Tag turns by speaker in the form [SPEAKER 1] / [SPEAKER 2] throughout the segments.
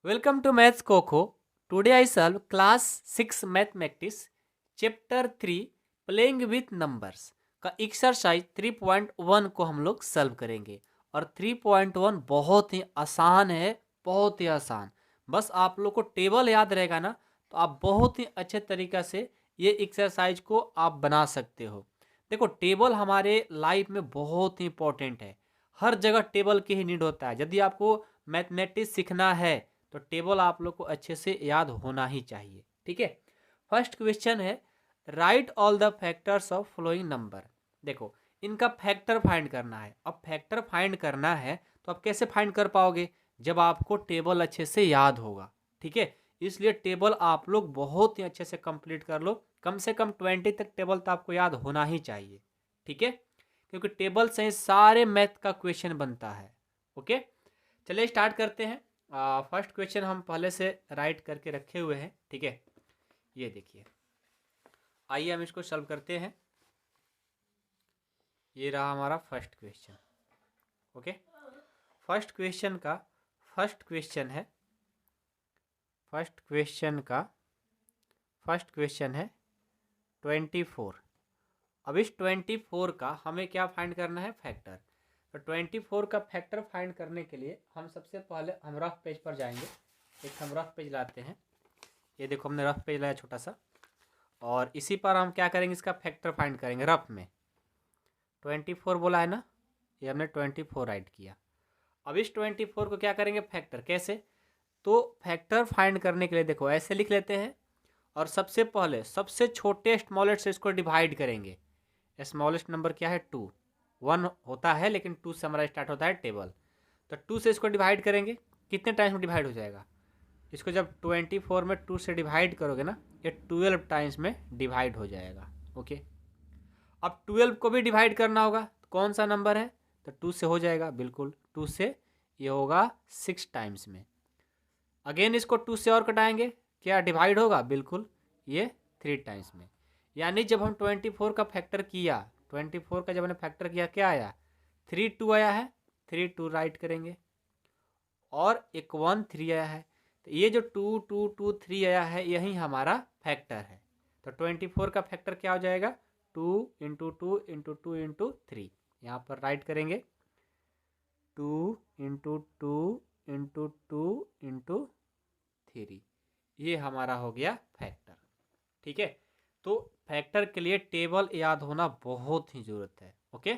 [SPEAKER 1] Welcome to Maths Coco. Today I solve class 6 Mathematics chapter 3 Playing with Numbers का exercise 3.1 को हम लोग solve करेंगे। और 3.1 बहुत ही आसान है, बहुत ही आसान। बस आप लोग को टेबल याद रहेगा ना, तो आप बहुत ही अच्छे तरीक़ा से ये एक्सरसाइज को आप बना सकते हो। देखो, टेबल हमारे लाइफ में बहुत ही इंपॉर्टेंट है। हर जगह टेबल की ही नीड होता है। यदि आपको मैथमेटिक्स सीखना है तो टेबल आप लोग को अच्छे से याद होना ही चाहिए। ठीक है, फर्स्ट क्वेश्चन है, write all the factors of following number. देखो, इनका फैक्टर फाइंड करना है। अब फैक्टर फाइंड करना है तो आप कैसे फाइंड कर पाओगे? जब आपको टेबल अच्छे से याद होगा। ठीक है, इसलिए टेबल आप लोग बहुत ही अच्छे से कंप्लीट कर लो। कम से कम 20 तक टेबल तो आपको याद होना ही चाहिए। ठीक है, क्योंकि टेबल से ही सारे मैथ का क्वेश्चन बनता है। ओके, चलिए स्टार्ट करते हैं। फर्स्ट क्वेश्चन हम पहले से राइट करके रखे हुए हैं। ठीक है, ये देखिए, आइए हम इसको सॉल्व करते हैं। ये रहा हमारा first question. Okay, first question का फर्स्ट क्वेश्चन है फर्स्ट क्वेश्चन है 24। अब इस 24 का हमें क्या फाइंड करना है? फैक्टर। तो 24 का फैक्टर फाइंड करने के लिए हम सबसे पहले हम रफ पेज पर जाएंगे। एक हम रफ पेज लाते हैं। ये देखो, हमने रफ पेज लाया छोटा सा, और इसी पर हम क्या करेंगे? इसका फैक्टर फाइंड करेंगे। रफ में 24 बोला है ना, ये हमने 24 राइट किया। अब इस 24 को क्या करेंगे? फैक्टर। कैसे? तो फैक्टर फाइंड करने के लिए देखो ऐसे लिख लेते हैं, और सबसे पहले सबसे छोटे स्मॉलेस्ट से इसको डिवाइड करेंगे। स्मॉलेस्ट नंबर क्या है? 2। 1 होता है लेकिन 2 से हमारा स्टार्ट होता है टेबल। तो 2 से इसको डिवाइड करेंगे। कितने टाइम्स में डिवाइड हो जाएगा? इसको जब 24 में 2 से डिवाइड करोगे ना, ये 12 टाइम्स में डिवाइड हो जाएगा। ओके, अब 12 को भी डिवाइड करना होगा। तो कौन सा नंबर है? तो 2 से हो जाएगा, बिल्कुल 2 से। ये होगा 6 टाइम्स में। अगेन इसको 2 से और कटाएंगे, क्या डिवाइड होगा? बिल्कुल, ये 3 टाइम्स में। यानी जब हम 24 का फैक्टर किया, 24 का जब हमने फैक्टर किया, क्या आया? 3 2 आया है, 3 2 राइट करेंगे। और एक 1 3 आया है, तो ये जो 2 2 2 3 आया है, यही हमारा फैक्टर है। तो 24 का फैक्टर क्या हो जाएगा? 2 इंटू 2 इंटू 2 इंटू 3। यहाँ पर राइट करेंगे 2 इंटू 2 इंटू 2 इंटू 3। ये हमारा हो गया फैक्टर। ठीक है, तो फैक्टर के लिए टेबल याद होना बहुत ही ज़रूरत है। ओके,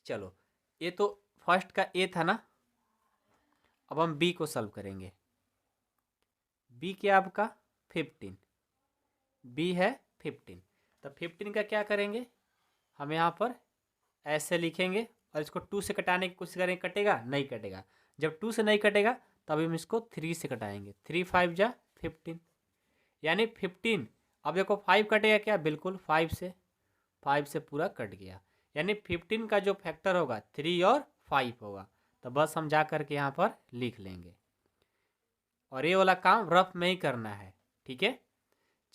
[SPEAKER 1] चलो, ये तो फर्स्ट का ए था ना। अब हम बी को सॉल्व करेंगे। बी क्या आपका? 15। बी है 15। तो 15 का क्या करेंगे? हम यहाँ पर ऐसे लिखेंगे, और इसको 2 से कटाने की कोशिश करेंगे। कटेगा? नहीं कटेगा। जब 2 से नहीं कटेगा तब हम इसको 3 से कटाएंगे। 3 5 जा 15, यानी 15। अब देखो 5 कटेगा क्या? बिल्कुल 5 से पूरा कट गया। यानी 15 का जो फैक्टर होगा 3 और 5 होगा। तो बस हम जा कर के यहाँ पर लिख लेंगे, और ये वाला काम रफ में ही करना है। ठीक है,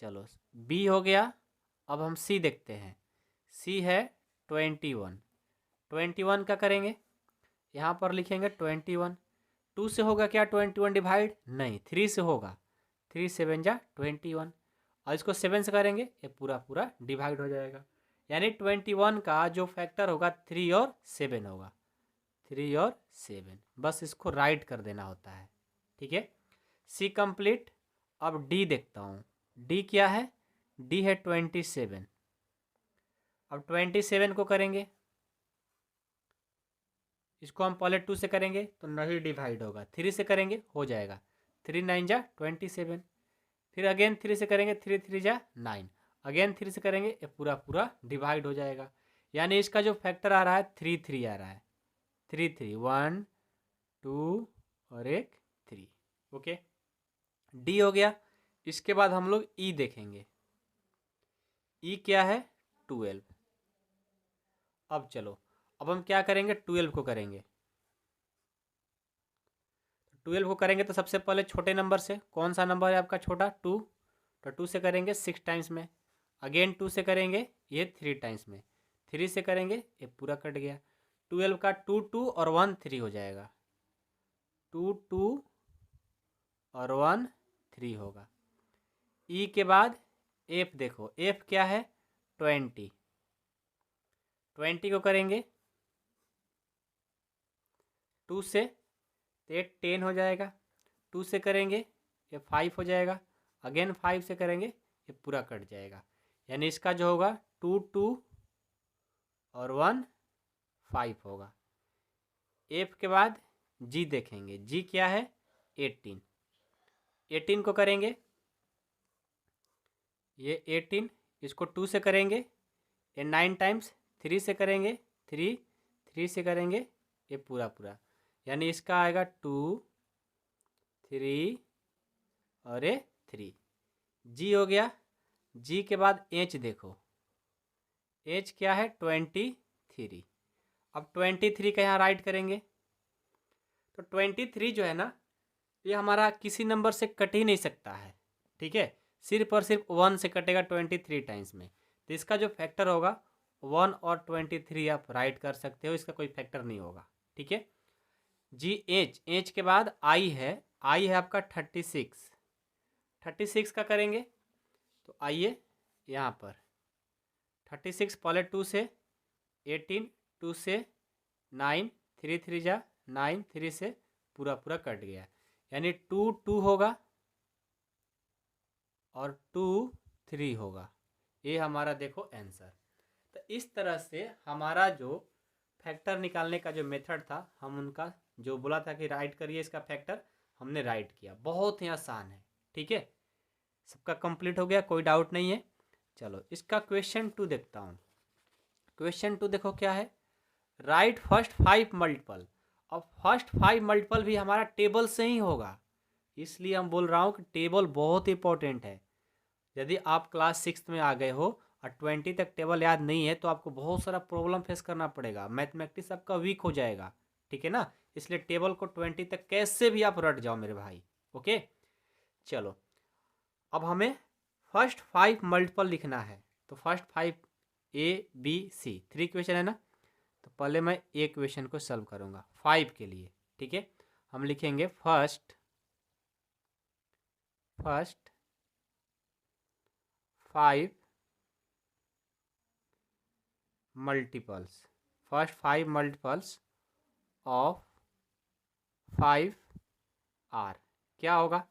[SPEAKER 1] चलो, बी हो गया। अब हम सी देखते हैं। सी है 21। 21 का करेंगे, यहाँ पर लिखेंगे 21। 2 से होगा क्या 21 डिवाइड? नहीं, 3 से होगा। 3 7 जा 21, और इसको 7 से करेंगे, ये पूरा पूरा डिवाइड हो जाएगा। यानी 21 का जो फैक्टर होगा 3 और 7 होगा। 3 और 7, बस इसको राइट कर देना होता है। ठीक है, सी कंप्लीट। अब डी देखता हूँ। डी क्या है? डी है 27। अब 27 को करेंगे, इसको हम पहले 2 से करेंगे तो नहीं डिवाइड होगा। 3 से करेंगे, हो जाएगा। 3 9 जा 27। फिर अगेन 3 से करेंगे, 3 3 जा 9। अगेन 3 से करेंगे, ये पूरा पूरा डिवाइड हो जाएगा। यानी इसका जो फैक्टर आ रहा है 3 3 आ रहा है। 3 3 1 2 और एक 3। ओके, डी हो गया। इसके बाद हम लोग ई देखेंगे। ई क्या है? 12। अब चलो, अब हम क्या करेंगे? 12 को करेंगे। 12 को करेंगे तो सबसे पहले छोटे नंबर से, कौन सा नंबर है आपका छोटा? 2। तो 2 से करेंगे 6 टाइम्स में। अगेन 2 से करेंगे, ये 3 टाइम्स में। 3 से करेंगे, ये पूरा कट गया। 12 का 2 2 और 1 3 हो जाएगा। 2 2 और 1 3 होगा। ई के बाद एफ, देखो एफ क्या है 20, 20 को करेंगे 2 से तो ये 10 हो जाएगा, 2 से करेंगे ये 5 हो जाएगा, अगेन 5 से करेंगे ये पूरा कट जाएगा। यानी इसका जो होगा 2 2 और 1 5 होगा। एफ के बाद जी देखेंगे, जी क्या है 18, 18 को करेंगे ये 18, इसको 2 से करेंगे ये 9 टाइम्स, 3 से करेंगे 3, 3 से करेंगे ये पूरा पूरा, यानी इसका आएगा 2 3 और ये 3। जी हो गया। जी के बाद एच देखो, एच क्या है 23। अब 23 का यहाँ राइट करेंगे तो 23 जो है ना ये हमारा किसी नंबर से कट ही नहीं सकता है, ठीक है, सिर्फ और सिर्फ 1 से कटेगा 23 टाइम्स में। तो इसका जो फैक्टर होगा 1 और 23 आप राइट कर सकते हो, इसका कोई फैक्टर नहीं होगा, ठीक है। जी एच, एच के बाद आई है, आई है आपका 36, 36 का करेंगे तो आइए यहाँ पर 36 पहले 2 से 18, 2 से 9, 3 3 जा 9, 3 से पूरा पूरा कट गया, यानी 2 2 होगा और 2 3 होगा। ये हमारा देखो आंसर। तो इस तरह से हमारा जो फैक्टर निकालने का जो मेथड था, हम उनका जो बोला था कि राइट करिए इसका फैक्टर, हमने राइट किया। बहुत ही आसान है, ठीक है, सबका कंप्लीट हो गया, कोई डाउट नहीं है। चलो इसका क्वेश्चन 2 देखता हूँ। क्वेश्चन 2 देखो क्या है, राइट फर्स्ट 5 मल्टीपल। अब फर्स्ट 5 मल्टीपल भी हमारा टेबल से ही होगा, इसलिए हम बोल रहा हूँ कि टेबल बहुत इंपॉर्टेंट है। यदि आप क्लास 6 में आ गए हो और 20 तक टेबल याद नहीं है तो आपको बहुत सारा प्रॉब्लम फेस करना पड़ेगा, मैथमेटिक्स आपका वीक हो जाएगा, ठीक है ना। इसलिए टेबल को 20 तक कैसे भी आप रट जाओ मेरे भाई, ओके। चलो अब हमें फर्स्ट 5 मल्टीपल लिखना है, तो फर्स्ट 5 ABC 3 क्वेश्चन है ना, तो पहले मैं एक क्वेश्चन को सॉल्व करूँगा 5 के लिए, ठीक है। हम लिखेंगे first 5 multiples, first 5 multiples of 5 are. क्या होगा,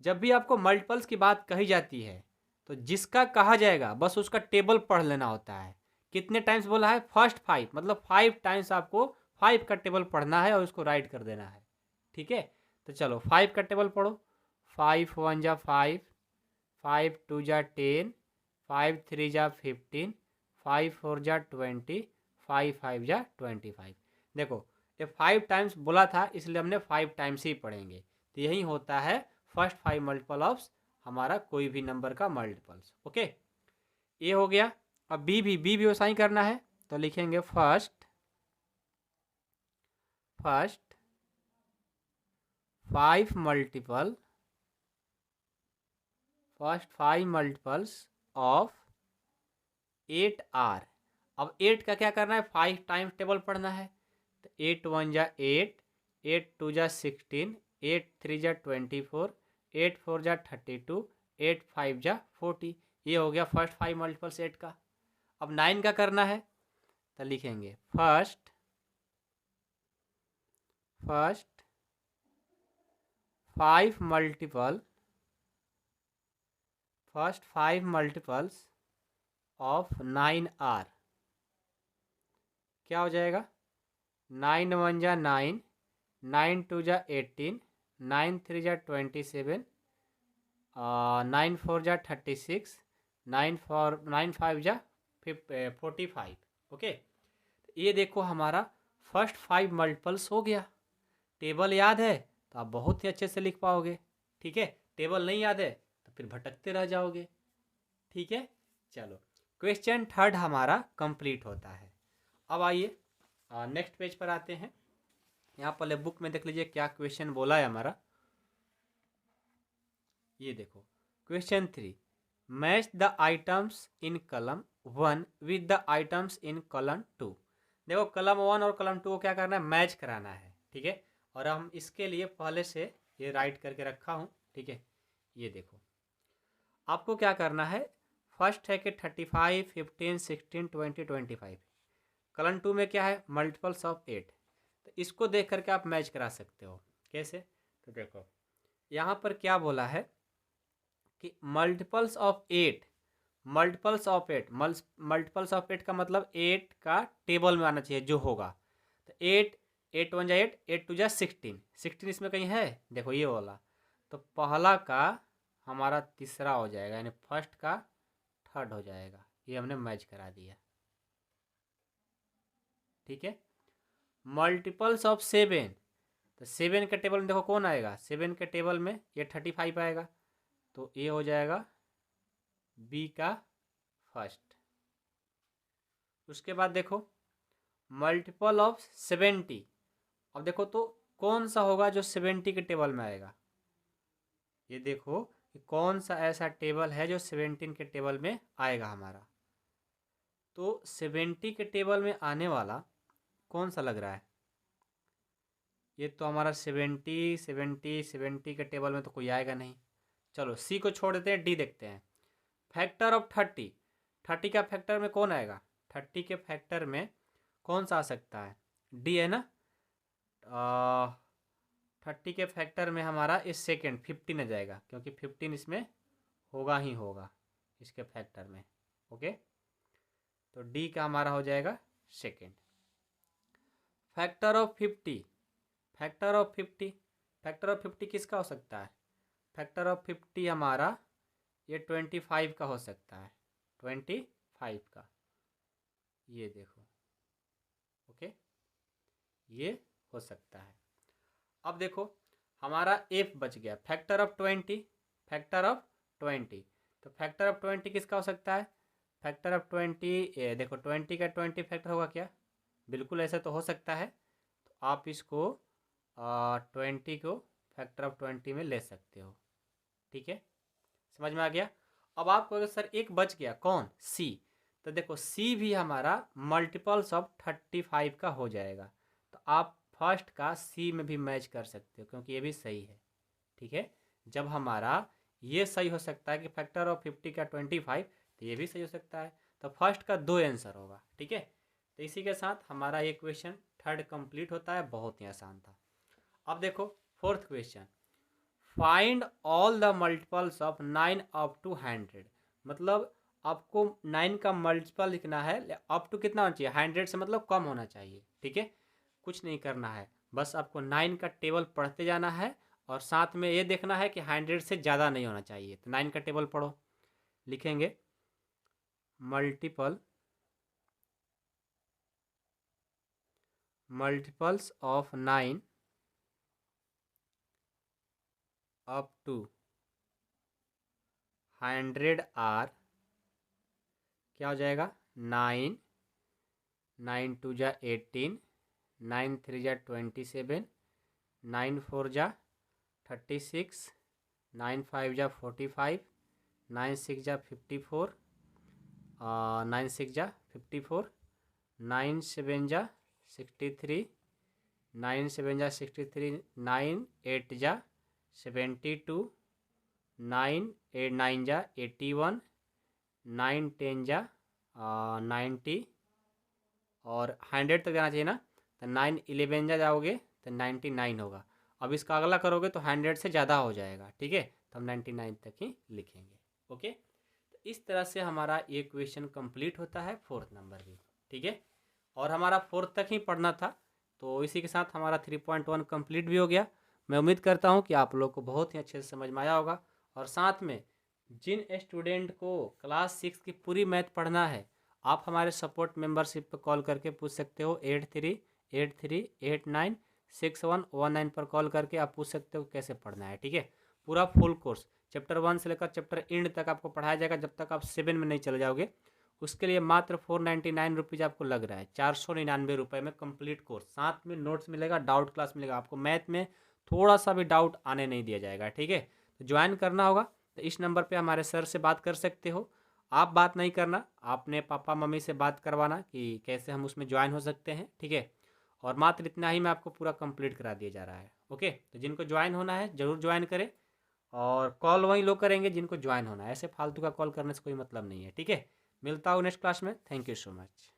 [SPEAKER 1] जब भी आपको मल्टीपल्स की बात कही जाती है तो जिसका कहा जाएगा बस उसका टेबल पढ़ लेना होता है। कितने टाइम्स बोला है, फर्स्ट 5, मतलब 5 टाइम्स आपको 5 का टेबल पढ़ना है और उसको राइट कर देना है, ठीक है। तो चलो 5 का टेबल पढ़ो, 5 1 जा 5, 5 2 जा 10, 5 3 जा 15, 5 4 जा 20, 5 5 जा 25। देखो ये 5 टाइम्स बोला था इसलिए हमने 5 टाइम्स ही पढ़ेंगे। तो यही होता है फर्स्ट 5 मल्टीपल ऑफ हमारा कोई भी नंबर का मल्टीपल्स, ओके। ये हो गया। अब बी भी वैसा ही करना है, तो लिखेंगे first 5 multiple, first 5 multiples of 8R। अब 8 का क्या करना है, 5 टाइम्स टेबल पढ़ना है, तो 8 1 जा 8, 8 2 जा 16, 8 3 जा 24, 8 4 जा 32, 8 5 जा 40। ये हो गया फर्स्ट 5 मल्टीपल्स 8 का। अब 9 का करना है, तो लिखेंगे first 5 multiple, first 5 multiples of 9R। क्या हो जाएगा, 9 1 जा 9, 9 2 जा 18, 9 3 जा 27, 9 4 जा 36, 9 5 जा 45, ओके। ये देखो हमारा फर्स्ट 5 मल्टीपल्स हो गया। टेबल याद है तो आप बहुत ही अच्छे से लिख पाओगे, ठीक है। टेबल नहीं याद है तो फिर भटकते रह जाओगे, ठीक है। चलो क्वेश्चन 3 हमारा कंप्लीट होता है। अब आइए नेक्स्ट पेज पर आते हैं। यहाँ पहले बुक में देख लीजिए क्या क्वेश्चन बोला है हमारा। ये देखो question 3, match the items in column 1 with the items in column 2। देखो कॉलम 1 और कॉलम 2 को क्या करना है, मैच कराना है, ठीक है। और हम इसके लिए पहले से ये राइट करके रखा हूँ, ठीक है। ये देखो, आपको क्या करना है, फर्स्ट है कि 35, 15, 16, 20, 25। कॉलम 2 में क्या है, मल्टीपल्स ऑफ 8। तो इसको देख करके आप मैच करा सकते हो। कैसे, तो देखो यहाँ पर क्या बोला है कि multiples of 8, multiples of 8, multiples of 8 का मतलब 8 का टेबल में आना चाहिए जो होगा। तो 8, 8 1 जा 8, 8 2 जा 16, 16 इसमें कहीं है, देखो ये वाला। तो पहला का हमारा तीसरा हो जाएगा, यानी फर्स्ट का थर्ड हो जाएगा। ये हमने मैच करा दिया, ठीक है। मल्टीपल्स ऑफ 7, तो 7 के टेबल में देखो कौन आएगा, 7 के टेबल में ये 35 आएगा, तो ये हो जाएगा बी का फर्स्ट। उसके बाद देखो मल्टीपल ऑफ 70, अब देखो तो कौन सा होगा जो 70 के टेबल में आएगा। ये देखो कि कौन सा ऐसा टेबल है जो 17 के टेबल में आएगा हमारा। तो 70 के टेबल में आने वाला कौन सा लग रहा है, ये तो हमारा 70, 70, 70 के टेबल में तो कोई आएगा नहीं। चलो सी को छोड़ देते हैं, डी देखते हैं। फैक्टर ऑफ 30, 30 का फैक्टर में कौन आएगा, 30 के फैक्टर में कौन सा आ सकता है, डी है ना। 30 के फैक्टर में हमारा इस सेकेंड 15 आ जाएगा, क्योंकि 15 इसमें होगा ही होगा इसके फैक्टर में। ओके, तो डी का हमारा हो जाएगा second. Factor of 50, factor of 50, factor of 50 किसका हो सकता है, फैक्टर ऑफ 50 हमारा ये 25 का हो सकता है, 25 का। ये देखो, ओके, ये हो सकता है। अब देखो हमारा एफ बच गया, फैक्टर ऑफ 20, फैक्टर ऑफ 20। तो फैक्टर ऑफ 20 किसका हो सकता है, फैक्टर ऑफ 20, देखो 20 का 20 फैक्टर होगा क्या, बिल्कुल ऐसा तो हो सकता है। तो आप इसको 20 को फैक्टर ऑफ 20 में ले सकते हो, ठीक है, समझ में आ गया। अब आपको अगर सर एक बच गया, कौन, सी, तो देखो सी भी हमारा मल्टीपल्स ऑफ 35 का हो जाएगा। तो आप फर्स्ट का सी में भी मैच कर सकते हो, क्योंकि ये भी सही है, ठीक है। जब हमारा ये सही हो सकता है कि फैक्टर ऑफ 50 का 25, तो ये भी सही हो सकता है। तो फर्स्ट का 2 आंसर होगा, ठीक है। तो इसी के साथ हमारा ये क्वेश्चन थर्ड कंप्लीट होता है, बहुत ही आसान था। अब देखो fourth question, find all the multiples of 9 up to 100। मतलब आपको 9 का मल्टीपल लिखना है, अप टू कितना होना चाहिए, 100 से मतलब कम होना चाहिए, ठीक है। कुछ नहीं करना है, बस आपको 9 का टेबल पढ़ते जाना है, और साथ में ये देखना है कि 100 से ज़्यादा नहीं होना चाहिए। तो 9 का टेबल पढ़ो, लिखेंगे multiples of 9 up to 100 are, क्या हो जाएगा, 9, 9 2 जा 18, 9 3 जा 27, 9 4 जा 36, 9 5 जा 45, 9 6 जा 54, 9 6 जा 54, 9 7 जा 63, 9 7 जा 63, 9 8 जा 72, 9 8 9 जा 81, 9 10 जा 90, और 100 तक जाना चाहिए ना। तो 9 11 जा जाओगे तो 99 होगा। अब इसका अगला करोगे तो 100 से ज़्यादा हो जाएगा, ठीक है। तो हम 99 तक ही लिखेंगे, ओके। तो इस तरह से हमारा ये क्वेश्चन कंप्लीट होता है, फोर्थ नंबर भी, ठीक है। और हमारा फोर्थ तक ही पढ़ना था, तो इसी के साथ हमारा 3.1 कंप्लीट भी हो गया। मैं उम्मीद करता हूँ कि आप लोग को बहुत ही अच्छे से समझ में आया होगा। और साथ में जिन स्टूडेंट को क्लास 6 की पूरी मैथ पढ़ना है, आप हमारे सपोर्ट मेंबरशिप पर कॉल करके पूछ सकते हो। 8383896119 पर कॉल करके आप पूछ सकते हो कैसे पढ़ना है, ठीक है। पूरा फुल कोर्स चैप्टर 1 से लेकर चैप्टर एंड तक आपको पढ़ाया जाएगा, जब तक आप 7 में नहीं चले जाओगे। उसके लिए मात्र 499 रुपीज़ आपको लग रहा है, 499 रुपये में कंप्लीट कोर्स। साथ में नोट्स मिलेगा, डाउट क्लास मिलेगा, आपको मैथ में थोड़ा सा भी डाउट आने नहीं दिया जाएगा, ठीक है। तो ज्वाइन करना होगा तो इस नंबर पे हमारे सर से बात कर सकते हो। आप बात नहीं करना, आपने पापा मम्मी से बात करवाना कि कैसे हम उसमें ज्वाइन हो सकते हैं, ठीक है। और मात्र इतना ही में आपको पूरा कंप्लीट करा दिया जा रहा है। ओके, तो जिनको ज्वाइन होना है ज़रूर ज्वाइन करें, और कॉल वही लोग करेंगे जिनको ज्वाइन होना है, ऐसे फालतू का कॉल करने से कोई मतलब नहीं है। ठीक है, मिलता हूँ नेक्स्ट क्लास में। Thank you so much.